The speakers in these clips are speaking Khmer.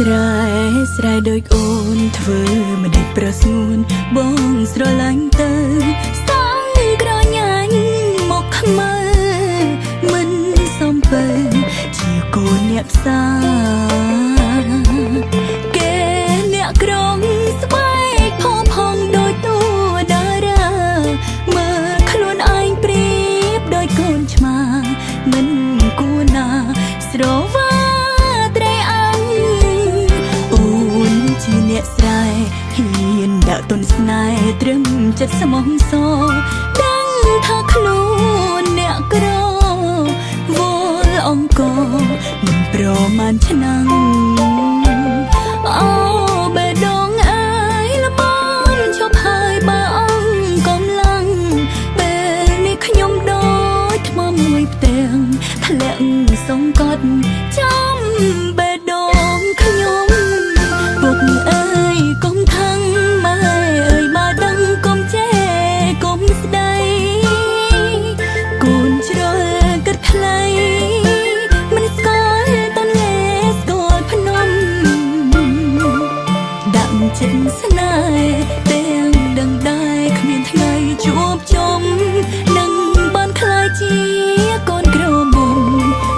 ស្រែស្រែដូចអូនធ្វើមិនដេចប្រស្ងួនបងស្រឡាញ់ទៅសងក្រញ៉ាញ់មកខ្មើមិនសំពើជាកូនអ្នកផ្សារគេអ្នកក្រុងស្បែកផោផងដូចតួតារាមើលខ្លួនឯងប្រៀបដូចកូនឆ្មាមិនគួរណាស្រវាជាអ្នកស្រែហ៊ានដាក់ទុនស្នេហ៍ត្រឹមចិត្តស្មោះសរដឹងថាខ្លួនអ្នកក្រវល់អង្គមិនប្រមាណឆ្នាំអូបេះដូងអើយល្មមឈប់ហើយបើអង្គកំឡាំងពេលនេះខ្ញុំដូចថ្មមួយផ្ទាំងធ្លាក់សង្កត់ចំបេះដូងខ្ញុំពុកអើយកុំថឹងម៉ែអើយបើដឹងកុំចេះកុំស្ដីកូនជ្រុលគិតថ្លៃមិនស្គាល់តនលេស្គាល់ភ្នំដាក់ចិត្តស្នេហ៍ទាំងដឹងដែរគ្មានថ្ងៃជួបជុំនឹងបានខ្លាចជាកូនក្រមុំ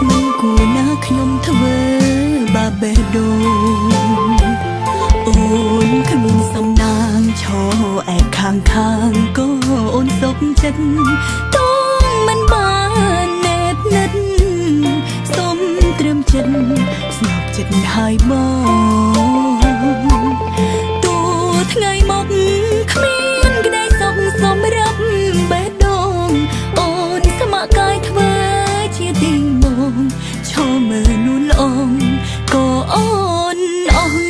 មិនគួរណាខ្ញុំធ្វើបាបេះដូងអូនគ្មានសំណាងឈរឯខាងក៏អូនសុខចិត្តទូមិនបានណែបនិតសុំត្រឹមចិត្តស្ងប់ចិត្តហើយបងទូថ្ងៃមកគ្មានក្តីសុខសម្រាប់បេះដូងអូនស្ម័គ្រកាយធ្វើជាទីមកឈរមើលនួនល្អងក៏អូនអស់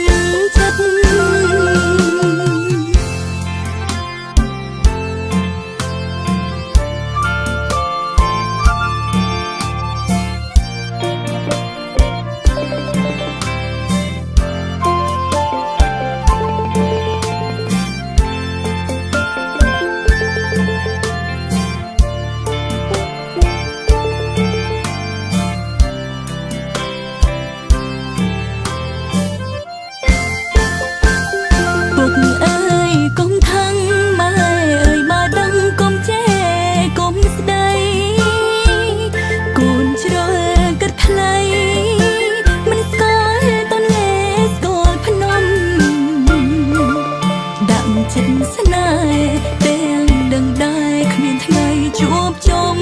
ចិត្តស្នេហ៍ទាំងដឹងដែរគ្មានថ្ងៃជួបជុំ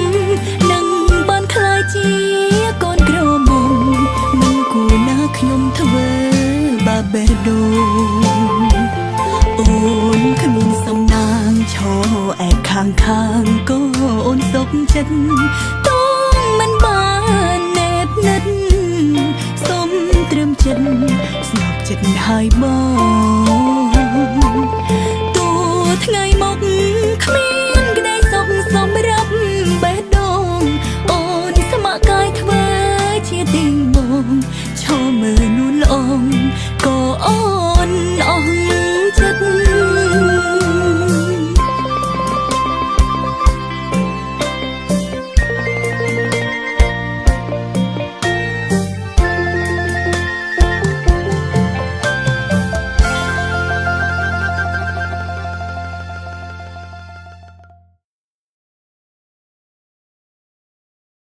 នឹងបានខ្លាចជាកូនក្រមុំមិនគួរណាខ្ញុំធ្វើបាបេះដូងអូនគ្មានសំណាងឈរឯខាងក៏អូនសុខចិត្តទូមិនបានណែបនិតសុំត្រឹមចិត្តស្ងប់ចិត្តហើយបង